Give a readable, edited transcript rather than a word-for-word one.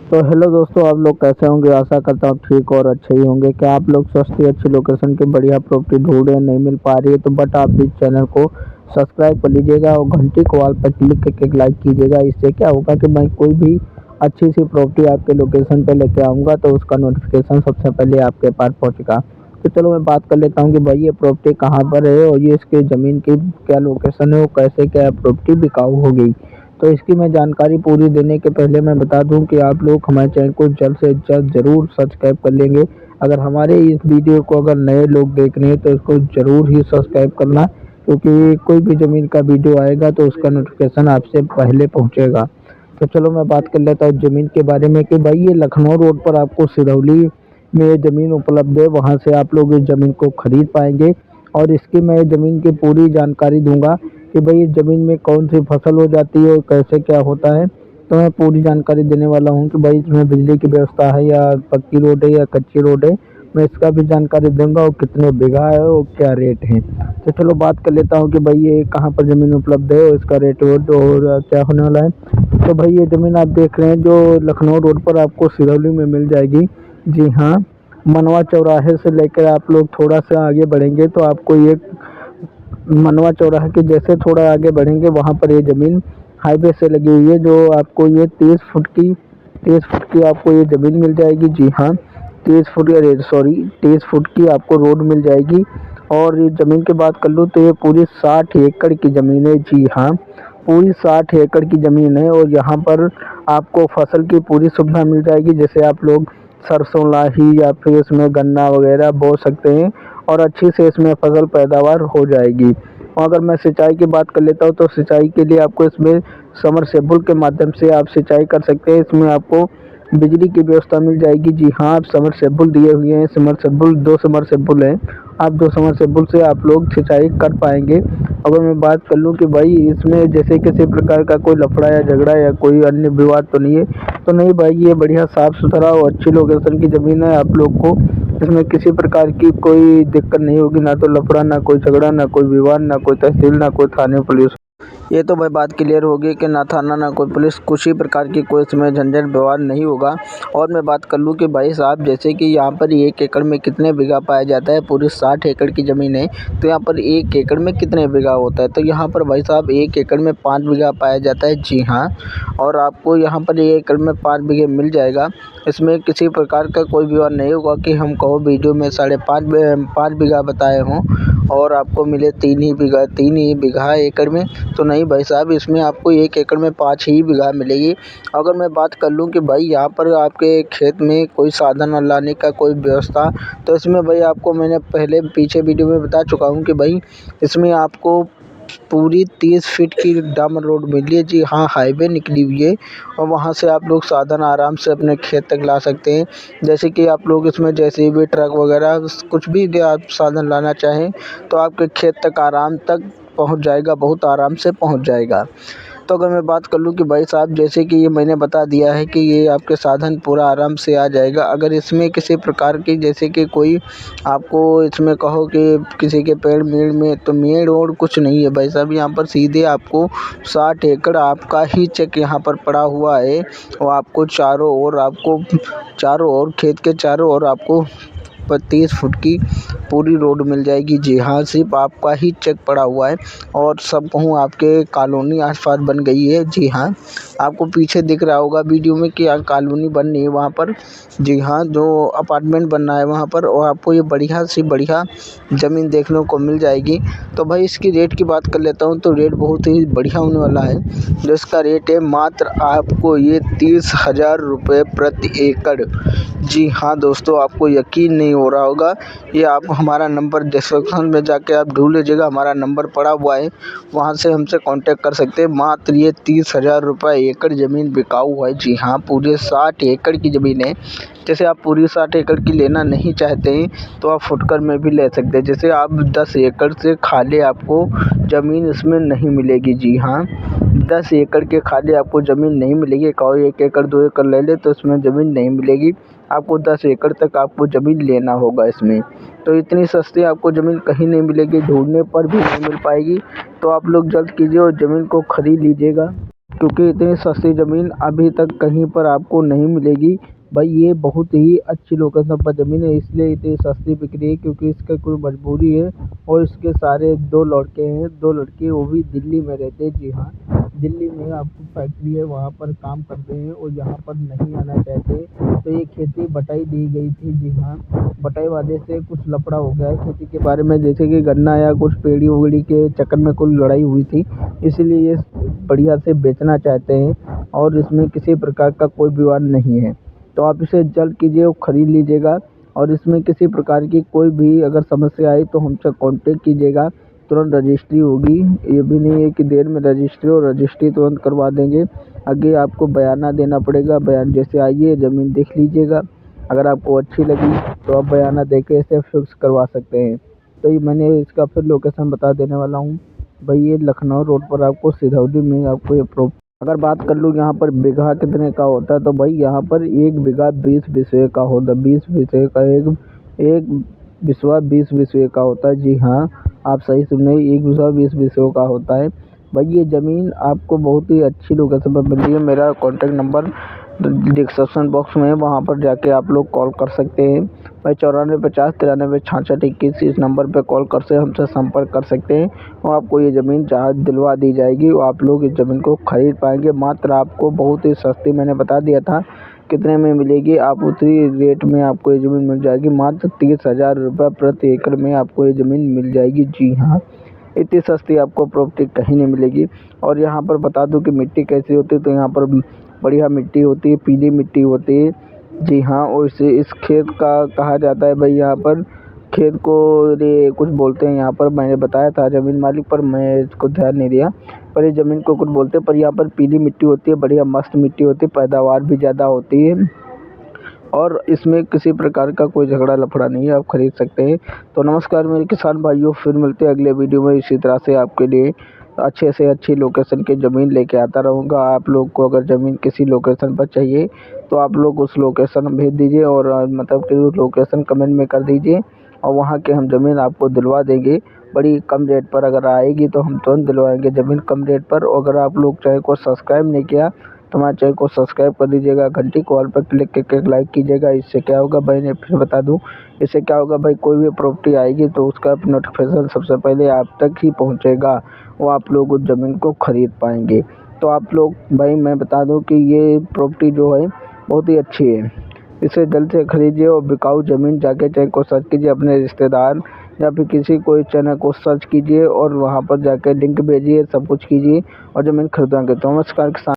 तो हेलो दोस्तों, आप लोग कैसे होंगे? आशा करता हूँ ठीक और अच्छे ही होंगे। क्या आप लोग सस्ती अच्छी लोकेशन की बढ़िया प्रॉपर्टी ढूंढ रहे हैं, नहीं मिल पा रही है? तो बट आप इस चैनल को सब्सक्राइब कर लीजिएगा और घंटी को ऑल पर क्लिक करके एक लाइक कीजिएगा। इससे क्या होगा कि मैं कोई भी अच्छी सी प्रॉपर्टी आपके लोकेशन पे लेके आऊँगा तो उसका नोटिफिकेशन सबसे पहले आपके पास पहुँचेगा। तो चलो मैं बात कर लेता हूँ कि भाई ये प्रॉपर्टी कहाँ पर है और ये इसके ज़मीन की क्या लोकेशन है और कैसे क्या प्रॉपर्टी बिकाऊ हो गई। तो इसकी मैं जानकारी पूरी देने के पहले मैं बता दूं कि आप लोग हमारे चैनल को जल्द से जल्द ज़रूर सब्सक्राइब कर लेंगे। अगर हमारे इस वीडियो को अगर नए लोग देख रहे हैं तो इसको ज़रूर ही सब्सक्राइब करना, क्योंकि कोई भी ज़मीन का वीडियो आएगा तो उसका नोटिफिकेशन आपसे पहले पहुंचेगा। तो चलो मैं बात कर लेता हूँ ज़मीन के बारे में कि भाई ये लखनऊ रोड पर आपको सिरौली में ये ज़मीन उपलब्ध है, वहाँ से आप लोग इस ज़मीन को खरीद पाएंगे। और इसकी मैं ज़मीन की पूरी जानकारी दूंगा कि भाई इस ज़मीन में कौन सी फसल हो जाती है और कैसे क्या होता है। तो मैं पूरी जानकारी देने वाला हूँ कि भाई इसमें बिजली की व्यवस्था है या पक्की रोड है या कच्ची रोड है। मैं इसका भी जानकारी दूंगा और कितने बीघा है और क्या रेट है। तो चलो बात कर लेता हूँ कि भाई ये कहाँ पर ज़मीन उपलब्ध है और इसका रेट और क्या होने वाला है। तो भाई ये ज़मीन आप देख रहे हैं जो लखनऊ रोड पर आपको सिरौली में मिल जाएगी। जी हाँ, मनवा चौराहे से लेकर आप लोग थोड़ा सा आगे बढ़ेंगे तो आपको ये मनवा चौराहे के जैसे थोड़ा आगे बढ़ेंगे वहाँ पर ये ज़मीन हाईवे से लगी हुई है, जो आपको ये 30 फुट की आपको ये ज़मीन मिल जाएगी। जी हाँ, 30 की आपको रोड मिल जाएगी। और ये ज़मीन की बात कर लूँ तो ये पूरी 60 एकड़ की ज़मीन है। जी हाँ, पूरी 60 एकड़ की ज़मीन है और यहाँ पर आपको फसल की पूरी सुविधा मिल जाएगी। जैसे आप लोग सरसों लाही या फिर इसमें गन्ना वगैरह बो सकते हैं और अच्छी से इसमें फसल पैदावार हो जाएगी। और अगर मैं सिंचाई की बात कर लेता हूँ तो सिंचाई के लिए आपको इसमें समरसेबुल के माध्यम से आप सिंचाई कर सकते हैं। इसमें आपको बिजली की व्यवस्था मिल जाएगी। जी हाँ, आप समरसेबुल दिए हुए हैं, समरसेबुल 2 समरसेबुल हैं। आप 2 समरसेबुल से आप लोग सिंचाई कर पाएंगे। अगर मैं बात कर लूँ कि भाई इसमें जैसे किसी प्रकार का कोई लफड़ा या झगड़ा या कोई अन्य विवाद तो नहीं है, तो नहीं भाई ये बढ़िया साफ़ सुथरा और अच्छी लोकेशन की ज़मीन है। आप लोग को इसमें किसी प्रकार की कोई दिक्कत नहीं होगी, ना तो लफड़ा, ना कोई झगड़ा, ना कोई विवाद, ना कोई तहसील, ना कोई थाने पुलिस। ये तो भाई बात क्लियर होगी कि ना थाना ना कोई पुलिस, कुछ ही प्रकार की कोई इसमें झंझट व्यवहार नहीं होगा। और मैं बात कर लूँ कि भाई साहब जैसे कि यहाँ पर 1 एकड़ में कितने बीघा पाया जाता है, पूरी 60 एकड़ की ज़मीन है तो यहाँ पर 1 एकड़ में कितने बीघा होता है, तो यहाँ पर भाई साहब 1 एकड़ में 5 बीघा पाया जाता है। जी हाँ, और आपको यहाँ पर 1 एकड़ में 5 बीघे मिल जाएगा। इसमें किसी प्रकार का कोई विवाद नहीं होगा कि हम कहो वीडियो में 5.5 बीघा बताए हों और आपको मिले 3 ही बीघा एकड़ में, तो नहीं भाई साहब, इसमें आपको 1 एकड़ में 5 ही बीघा मिलेगी। अगर मैं बात कर लूँ कि भाई यहाँ पर आपके खेत में कोई साधन लाने का कोई व्यवस्था, तो इसमें भाई आपको मैंने पहले पीछे वीडियो में बता चुका हूँ कि भाई इसमें आपको पूरी 30 फीट की डामर रोड मिली है। जी हाँ, हाईवे निकली हुई है और वहाँ से आप लोग साधन आराम से अपने खेत तक ला सकते हैं। जैसे कि आप लोग इसमें जैसे भी ट्रक वगैरह कुछ भी जो आप साधन लाना चाहें तो आपके खेत तक आराम तक पहुँच जाएगा, बहुत आराम से पहुँच जाएगा। तो अगर मैं बात कर लूँ कि भाई साहब जैसे कि ये मैंने बता दिया है कि ये आपके साधन पूरा आराम से आ जाएगा। अगर इसमें किसी प्रकार की जैसे कि कोई आपको इसमें कहो कि किसी के पेड़ मेड़ में, तो मेड़ और कुछ नहीं है भाई साहब, यहाँ पर सीधे आपको 60 एकड़ आपका ही चेक यहाँ पर पड़ा हुआ है और आपको चारों ओर खेत के चारों ओर आपको 30 फुट की पूरी रोड मिल जाएगी। जी हाँ, सिर्फ आपका ही चेक पड़ा हुआ है और सब कहूँ आपके कॉलोनी आसपास बन गई है। जी हाँ, आपको पीछे दिख रहा होगा वीडियो में कि कॉलोनी बन रही है वहाँ पर। जी हाँ, जो अपार्टमेंट बन रहा है वहाँ पर, और आपको ये बढ़िया सी बढ़िया ज़मीन देखने को मिल जाएगी। तो भाई इसकी रेट की बात कर लेता हूँ तो रेट बहुत ही बढ़िया होने वाला है। जो इसका रेट है मात्र आपको ये 30,000 रुपये प्रति एकड़। जी हाँ दोस्तों, आपको यकीन नहीं हो रहा होगा, ये आप हमारा नंबर डिस्क्रिप्शन में जाके आप ढूंढ लीजिएगा, हमारा नंबर पड़ा हुआ है, वहाँ से हमसे कांटेक्ट कर सकते हैं। मात्र ये 30,000 रुपये एकड़ ज़मीन बिकाऊ है। जी हाँ, पूरे 60 एकड़ की ज़मीन है। जैसे आप पूरी 60 एकड़ की लेना नहीं चाहते हैं तो आप फुटकर में भी ले सकते हैं। जैसे आप 10 एकड़ से खाली आपको ज़मीन इसमें नहीं मिलेगी। जी हाँ, 10 एकड़ के खाली आपको ज़मीन नहीं मिलेगी। कहो 1 एकड़ 2 एकड़ ले ले तो इसमें ज़मीन नहीं मिलेगी, आपको 10 एकड़ तक आपको ज़मीन लेना होगा इसमें। तो इतनी सस्ती आपको ज़मीन कहीं नहीं मिलेगी, ढूंढने पर भी नहीं मिल पाएगी। तो आप लोग जल्द कीजिए और ज़मीन को ख़रीद लीजिएगा। क्योंकि इतनी सस्ती ज़मीन अभी तक कहीं पर आपको नहीं मिलेगी। भाई ये बहुत ही अच्छी लोकेशन पर ज़मीन है, इसलिए इतनी सस्ती बिक रही है, क्योंकि इसका कोई मजबूरी है। और इसके सारे 2 लड़के हैं, 2 लड़के वो भी दिल्ली में रहते हैं। जी हाँ, दिल्ली में आपको फैक्ट्री है, वहाँ पर काम करते हैं और यहाँ पर नहीं आना चाहते। तो ये खेती बटाई दी गई थी। जी हाँ, बटाई वादे से कुछ लफड़ा हो गया है खेती के बारे में, जैसे कि गन्ना या कुछ पेड़ी वेड़ी के चक्कर में कुछ लड़ाई हुई थी, इसीलिए ये बढ़िया से बेचना चाहते हैं और इसमें किसी प्रकार का कोई विवाद नहीं है। तो आप इसे जल्द कीजिए और ख़रीद लीजिएगा। और इसमें किसी प्रकार की कोई भी अगर समस्या आई तो हमसे कांटेक्ट कीजिएगा, तुरंत रजिस्ट्री होगी। ये भी नहीं है कि देर में रजिस्ट्री हो, रजिस्ट्री तुरंत करवा देंगे। आगे आपको बयाना देना पड़ेगा, बयान जैसे आइए ज़मीन देख लीजिएगा, अगर आपको अच्छी लगी तो आप बयाना दे के इसे फिक्स करवा सकते हैं। तो ये मैंने इसका फिर लोकेशन बता देने वाला हूँ। भाई ये लखनऊ रोड पर आपको सिधौली में आपको ये अगर बात कर लूँ यहाँ पर बीघा कितने का होता है, तो भाई यहाँ पर 1 बीघा 20 बिस्वे का होता है। 20 बिस्वे का एक बिस्वा 20 बिस्वे का होता है। जी हाँ, आप सही सुने, 1 बिस्वा 20 बिस्वे का होता है। भाई ये ज़मीन आपको बहुत ही अच्छी लोकेशन पर मिल रही है। मेरा कॉन्टैक्ट नंबर डिस्क्रिप्शन बॉक्स में है, वहाँ पर जाके आप लोग कॉल कर सकते हैं। भाई 94 50 93 66 21 इस नंबर पे कॉल कर से हमसे संपर्क कर सकते हैं और आपको ये ज़मीन जहाँ दिलवा दी जाएगी और आप लोग इस ज़मीन को खरीद पाएंगे। मात्र आपको बहुत ही सस्ती, मैंने बता दिया था कितने में मिलेगी, आप उसी रेट में आपको ये ज़मीन मिल जाएगी। मात्र 30,000 रुपये प्रति एकड़ में आपको ये ज़मीन मिल जाएगी। जी हाँ, इतनी सस्ती आपको प्रॉपर्टी कहीं नहीं मिलेगी। और यहाँ पर बता दूँ कि मिट्टी कैसी होती है, तो यहाँ पर बढ़िया मिट्टी होती है, पीली मिट्टी होती है। जी हाँ, और इस खेत का कहा जाता है, भाई यहाँ पर खेत को ये कुछ बोलते हैं, यहाँ पर मैंने बताया था ज़मीन मालिक, पर मैं इसको ध्यान नहीं दिया। पर ये ज़मीन को कुछ बोलते हैं, पर यहाँ पर पीली मिट्टी होती है, बढ़िया मस्त मिट्टी होती है, पैदावार भी ज़्यादा होती है और इसमें किसी प्रकार का कोई झगड़ा लफड़ा नहीं है, आप खरीद सकते हैं। तो नमस्कार मेरे किसान भाइयों, फिर मिलते हैं अगले वीडियो में। इसी तरह से आपके लिए अच्छे से अच्छी लोकेशन की ज़मीन लेके आता रहूँगा। आप लोग को अगर ज़मीन किसी लोकेशन पर चाहिए तो आप लोग उस लोकेशन भेज दीजिए और मतलब कि उस लोकेशन कमेंट में कर दीजिए और वहाँ के हम ज़मीन आपको दिलवा देंगे। बड़ी कम रेट पर अगर आएगी तो हम तुरंत दिलवाएंगे ज़मीन कम रेट पर। और अगर आप लोग चैनल को सब्सक्राइब नहीं किया तो हमारे चैनल को सब्सक्राइब कर दीजिएगा, घंटी कॉल पर क्लिक करके लाइक कीजिएगा। इससे क्या होगा भाई, मैं फिर बता दूं, इससे क्या होगा भाई, कोई भी प्रॉपर्टी आएगी तो उसका नोटिफिकेशन सबसे पहले आप तक ही पहुंचेगा, वो आप लोग उस ज़मीन को खरीद पाएंगे। तो आप लोग भाई, मैं बता दूं कि ये प्रॉपर्टी जो है बहुत ही अच्छी है, इसे जल्द से खरीदिए और बिकाऊ ज़मीन जाके चैनल को सर्च कीजिए, अपने रिश्तेदार या फिर किसी कोई चैनल को सर्च कीजिए और वहाँ पर जाकर लिंक भेजिए, सब कुछ कीजिए और ज़मीन खरीदेंगे। तो नमस्कार किसान।